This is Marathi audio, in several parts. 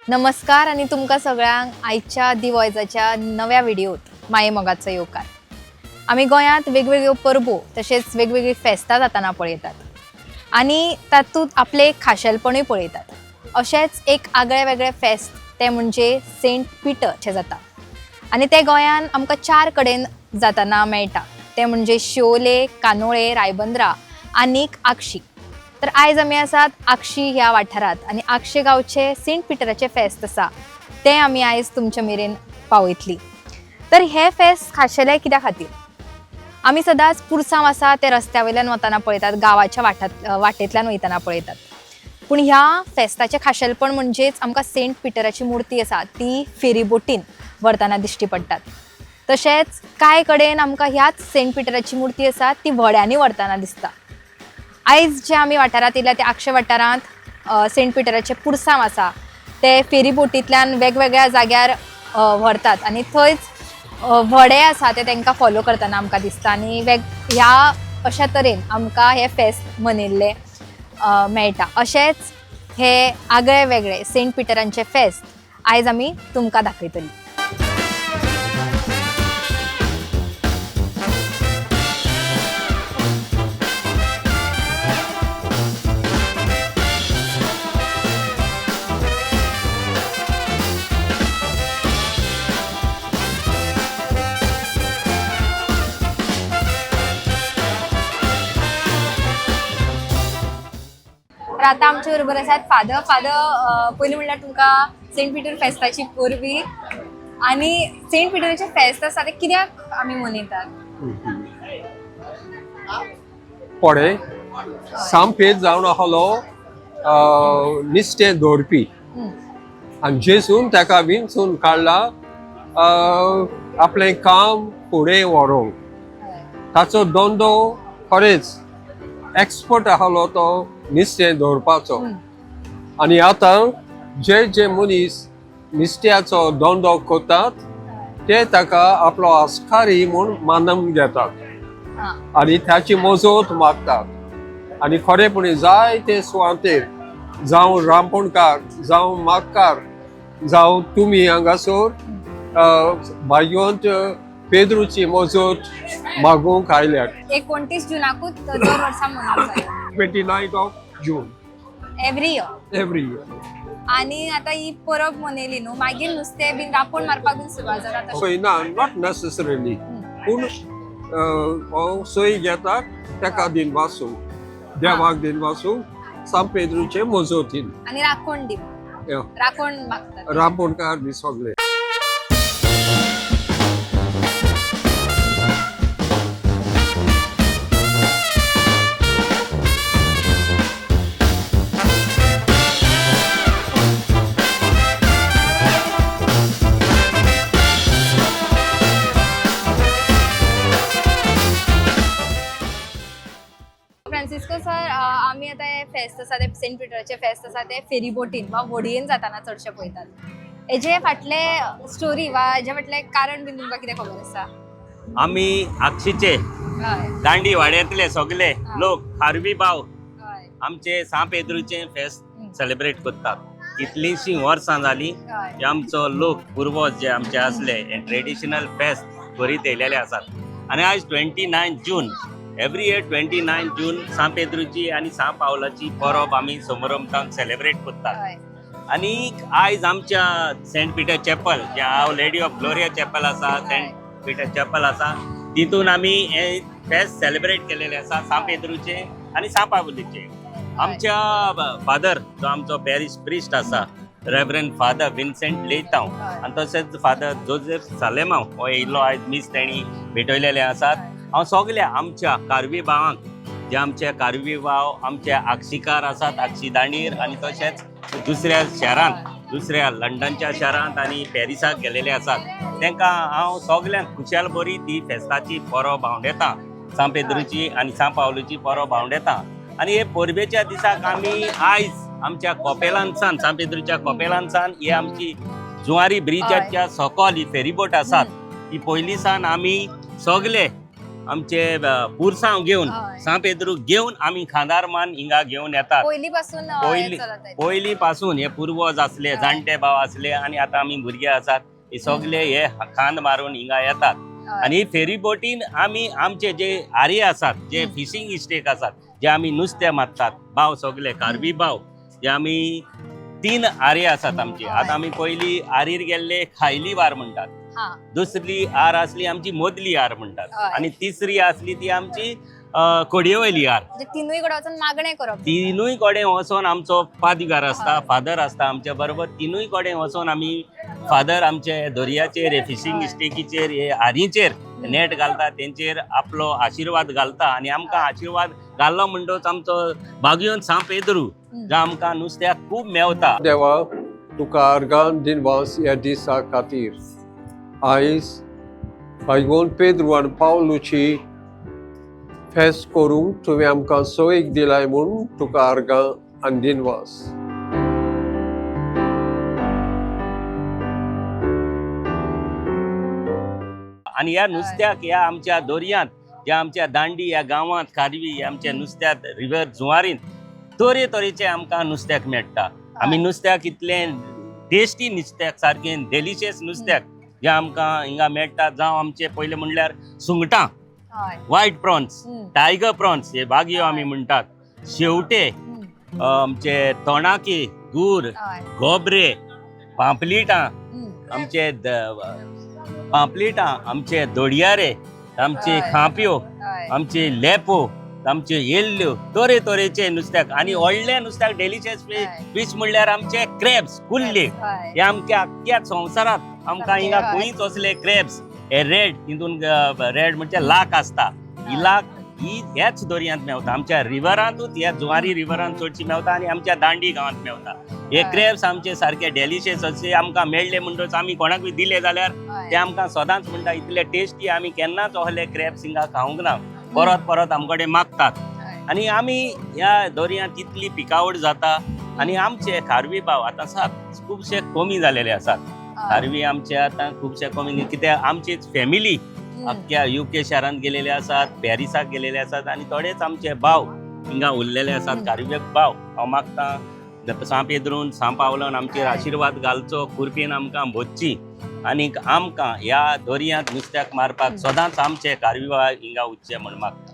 नमस्कार आणि तुमका सगळ्यांक आयच्या दिवॉयजाच्या नव्या व्हिडिओत माये मोगाचो येवकार। आमी गोंयांत वेगवेगळ्यो परबो तशेंच वेगवेगळी फेस्तां जाताना पळयतात आणि तातूंत आपले खाशेलपणूय पळयतात। अशेंच एक आगळे वेगळे फेस्त ते म्हणजे सेंट पिटरचे जाता आणि ते गोंयान आमकां 4 कडेन जाताना मेळटा। ते म्हणजे शिवोले, कानोळे, रायबंद्रा आनीक आक्षी। तर आयज आमी आसात आक्षी ह्या वाठारात आणि आक्षे गांवचे सेंट पिटराचे फेस्त आसा ते आमी आयज तुमचे मेरेन पावयतली। तर हे फेस्त खाशेले कित्या खातीर? आमी सदांच पुरसांव आसा ते रस्त्या वयल्यान वताना पळयतात, गांवाच्या वाटेंतल्यान वयताना पळयतात। पूण ह्या फेस्ताचे खाशेलपण म्हणजेच आमकां सेंट पिटराची मुर्ती आसा ती फेरी बोटीन व्हरताना दिश्टी पडटात। तशेंच कांय कडेन आमकां ह्याच सेंट पिटराची मुर्ती आसा ती व्हड्यांनी व्हरताना दिसता। आयज जे आमी वाठारात येयल्या त्या आक्षे वाठारांत सेंट पिटराचे पुरसांव आसा ते फेरी बोटींतल्यान वेगवेगळ्या जाग्यार व्हरतात आणि थंयच व्हडे आसा ते तांकां फॉलो करतना आमकां दिसता आणि ह्या अशा तरेन आमकां हे फेस्त मनयल्ले मेळटा। अशेंच हे आगळे वेगळे सेंट पिटरांचे फेस्त आयज आमी तुमकां दाखयतली। तर आता आमच्या बरोबर आसात फादर। पयलीं म्हणल्यार तुमकां सेंट पिटर फेस्ताची परबी आणि सेंट पिटराचे फेस्त आसा ते कित्याक आमी मनयतात? पळे सांपेत जावन आसलो निश्चें दवरपी आनी जेसून ताका विंचून काडला आपलें काम फुडें व्हरूंक। ताचो धंदो खरेंच एक्सपर्ट आसलो तो निश्चें दवरपाचो आनी आतां जे मनीस निश्ट्याचो धंदो करतात ते ताका आपलो आस्कारी म्हूण मानून घेतात आनी ताची मजत मागतात। आनी खरेपणी जायते सुवातेर जावं रांपोणकार जावं मागकार जावं तुमी हांगासर भाग्यवंत पेद्रूची मजत मागूंक आयल्यात। 29 जुनाकूच दर वर्सा मनयतात 29 June every year. Every year. आणि आता ही परब मनयली न्हू, मागीर नुस्तें बीन रांपोण मारपाक बीन सुरवात जाता सोय ना, नॉट नेसेसरिली, पूण सोय घेतात ताका दिन वाचूंक, देवाक दिन वाचूंक सान पेद्रूचे मजतीन आणि राखण दिवप, राखण मागतात रांपोणकार बी सगळे। फ्रांसिस्को सर, आमी आता हे फेस्त आसा ते सेंट पिटराचे फेस्त आसा ते फेरी बोटीन वा व्हडयेन जाताना चडशे पळयतात। हेजे फाटले स्टोरी वा हेजे फाटले कारण बीन तुमकां कितें खबर आसा? आमी आक्षीचे हय दांडी वाड्यांतले सगळे लोक खारवी भाव हय आमचे सान पेद्रूचे फेस्त सेलिब्रेट करतात। कितलींशीं वर्सां जालीं जे आमचो लोक पुर्वज जे आमचे असले हे ट्रेडिशनल फेस्त करीत येयलेले आसात। आनी आयज 29 जून एवरी इयर 29 जून सान पेद्रूची आनी सान पावलाची परब आमी समारंभान सेलिब्रेट करतात। हय आणि आयज आमच्या सेंट पिटर चॅपल जे हांव लेडी ऑफ ग्लोरिया चॅपल आसा, सेंट पिटर चॅपल आसा, तितून आमी हे फेस्त सेलिब्रेट केलेले आसा सान पेद्रूचे आनी सान पावलीचे। आमच्या फादर जो आमचो पॅरिश प्रिस्ट आसा रेव्हरंड फादर विन्सेंट लेतांव आनी तशेंच फादर जोसेफ सालेमांव हो येयल्लो आयज मीस तेणी भेटयलेले आसात। हांव सगळ्या आमच्या कारवी भावांक जे आमचे कारवी भाव आमचे आक्षीकार आसात, आक्षी दांडीर आनी तशेंच दुसऱ्या शहरांत, दुसऱ्या लंडनच्या शहरांत आनी पॅरिसाक गेलेले आसात, तांकां हांव सगळ्यांक खुशाल बरी ती फेस्ताची परब भावंडेता, सान पेद्रूची आनी सान पावलोची परब भावंडेता। आनी हे परबेच्या दिसाक आमी आयज आमच्या कपेलांसान, सान पेद्रूच्या कपेलांसान ही आमची जुवारी ब्रिजाच्या सकयल ही फेरीबोट आसात ती पयलीं सान आमी सगळे आमचे पुरसांव घेऊन हय. सांपेद्रू घेऊन आम्ही खांदारमान हिंगा घेऊन येतात. पयलीपासून पयली पासून हे पूर्वज असले, हय. जाणटे भाव असले आणि आता आम्ही भुरगे आसात, हे सगळे हे खांद मारून हिंगा येतात. आणि फेरी बोटीन आम्ही आमचे जे आर्य असतात, जे फिशिंग इस्टेक असतात, जे आम्ही नुस्तें मारतात, भाव सगळे कारवी भाव जे आम्ही 3 आर्य असतात आमचे. आता आम्ही पयली आरीर गेल्ले खायली वार म्हणतात, दुसरी आर असली आमची मोदली आर म्हणतात, हय. आणि तिसरी असली ती आमची कोडयेवयली आर. तिनूय कडे वचून मागणे करप. तिनूय कडेन वचोन आमचो पादविकार असता, फादर असता आमच्या बरोबर. तिनूय कडेन वचोन आम्ही फादर आमचे दर्याचेर, हे फिशिंग इस्टेकीचेर, हे आरीचेर नेट घालता, तेंचेर आपलो आशीर्वाद घालता. आणि आमकां आशीर्वाद घाल्लो म्हणटच आमचो बागयोन सांपेद्रू जो आमकां नुस्त्याक खूब मेवता. देवा तुका अर्गान दिनवास ह्या दिसा खातीर. आयज भायगोन पेद्रू आनी पावलूची फेस्त करूंक तुवें आमकां सोयीक दिलाय म्हूण तुका अर्गां आनी दिनवास. आणि ह्या नुस्त्याक ह्या आमच्या दर्यांत, ह्या आमच्या दांडी ह्या गांवांत, कारवी आमच्या नुस्त्याक रिव्हर जुवारीन तरेचे आमकां नुस्त्याक मेळटा. आमी नुस्त्याक इतलें टेस्टी नुस्त्याक, सारकें डेलिशियस नुस्त्याक जे आमकां हिंगा मेळटा. जावं आमचे पयले म्हणल्यार सुंगटां, व्हायट प्रॉन्स, टायगर प्रॉन्स हे बागयो आमी म्हणटात, शेवटे, आमचे तोणाके, गूर, गोबरे, पांपलेटां, आमचे आमचे दोडयारे, आमचे खांप्यो, आमचे लेपो, आमचे येल्ल्यो, तरेचे नुस्त्याक. आणि व्हडले नुस्त्याक डेलिशियस फीश म्हणल्यार आमचे क्रॅब्स, कुल्ले. हे आमच्या आख्ख्या संवसारांत आमकां हिंगा खंयच असले क्रॅब्स, हे रेड, तितून रेड म्हणजे लाख असता, ही लाख ही ह्याच दर्यांत मेवता. आमच्या रिव्हरांतूच, ह्या जुवारी रिव्हरांत चडशी मेवता आणि आमच्या दांडी गांवांत मेवता. हे क्रॅब्स आमचे सारखे डेलिशियस असे आमकां मेळ्ळे म्हणटच आमी कोणाकूय दिले जाल्यार ते आमकां सदांच म्हणटा इतले टेस्टी आमी केन्नाच असले क्रॅब्स हिंगा खावंक ना, परत आमकडे मागतात. आणि आमी ह्या दर्यांत इतली पिकावळ जाता. आणि आमचे खारवी भाव आतां खुबशे कमी जालेले आसात. खारवी आमचे आतां खुबशे कमी, कित्याक आमचीच फॅमिली अख्ख्या UK शारांत गेलेले आसात, पॅरिसाक गेलेले आसात, आणि थोडेच आमचे भाव हिंगा उरलेले आसात, कारवे भाव. हांव मागतां सांपेद्रून सांपावलोन आमचेर आशीर्वाद घालचो, खुरपेन आमकां भोगची, आनी आमकां ह्या दर्यांत नुस्त्याक मारपाक सदांच आमचे कारवी भाव हिंगा उरचे म्हण मागता.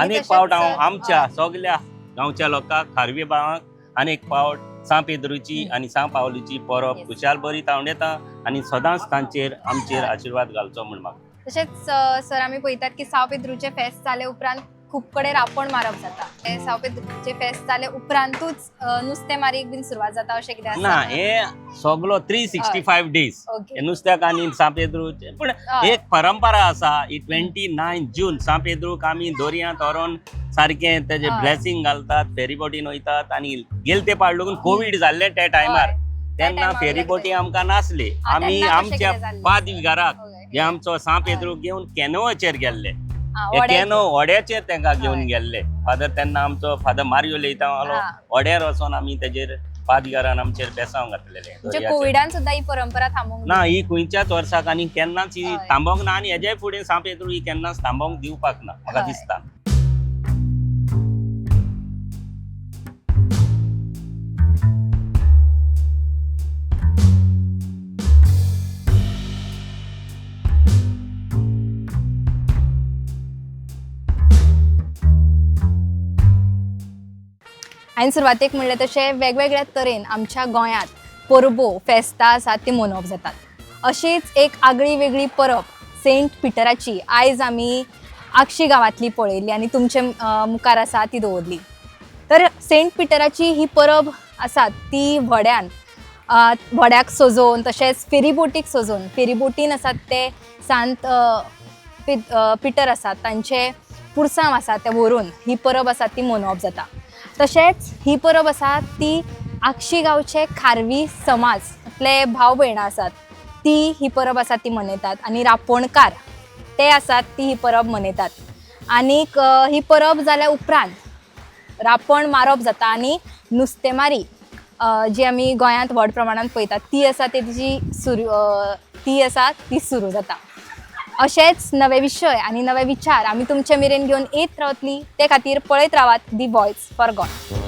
आनीक फावट हांव आमच्या सगळ्या गांवच्या लोकांक, खारवी भावांक आनीक फावट सांपेद्रूची आनी सांपावलूची परब खुशाल बरी तावन येता, आनी सदांच तांचेर आमचेर आशीर्वाद घालचो म्हण मागता. तशेंच सर आमी पळयतात की सांपेद्रूचे फेस्त जाले उपरांत खूब कडेन रापण मारप जाता. सांपेद्रूचे फेस्त जाले उपरांतूच नुस्तें मारीक बीन सुरवात जाता अशें कितें ना? हे सगळो 365 डेज हे नुस्त्याक आनी सांपेद्रूचे. पूण एक परंपरा आसा, ही 29 जून सांपेद्रूक आमी दर्यांत व्हरोन सारकें तेजे ब्लेसिंग घालतात, फेरीबोटीन वयतात. आनी गेल ते पाड लागून कोविड जाल्ले त्या टायमार, तेन्ना फेरीबोटी आमकां नासले. आमी आमच्या पादविकाराक हे आमचो सांपेद्रूक घेवन कॅनोवाचेर गेल्ले. हे कॅनो ओड्याचेर तांकां घेवन गेल्ले. फादर तेन्ना आमचो फादर मारियो लेयतालो, ओड्यार वचोन आमी तेजेर पादविकारान आमचेर बेसांव घातलेले. कोविडान सुद्दां ही परंपरा थांबोवंक ना, ही खंयच्याच वर्साक आनी केन्नाच ही थांबोवंक ना, आनी हेजे फुडें सांपेद्रू ही केन्नाच थांबोवंक दिवपाक ना म्हाका दिसता. हांवें सुरवातेक म्हणलें तशें वेगवेगळ्या तरेन आमच्या गोंयांत परबो, फेस्तां आसात ती मनोवप जातात. अशीच एक आगळी वेगळी परब सेंट पिटराची आयज आमी आक्षी गांवांतली पळयली आनी तुमचे मुखार आसा ती दवरली. तर सेंट पिटराची ही परब आसा ती व्हड्याक सजोवन, तशेंच फेरीबोटीक सजोवन, फेरीबोटीन आसात ते सांत पिटर आसात तांचे पुरसांव आसा ते व्हरून ही परब आसा ती मनोवप जाता. तशेंच ही परब आसा ती आक्षी गांवचे खारवी समाजांतले भाव भयणां आसात ती ही परब आसा ती मनयतात, आनी रापणकार ते आसात ती ही परब मनयतात. आनीक ही परब जाल्या उपरांत रापण मारप जाता आनी नुस्तेमारी जी आमी गोंयांत व्हड प्रमाणांत पळयतात ती आसा ती सुरू जाता. अशेच नवे विशय आणि नवे विचार आमी तुमचे मेरेन घेवन येत रावतली. ते खातीर पळयत रावात दी व्हॉयस फॉर गॉड.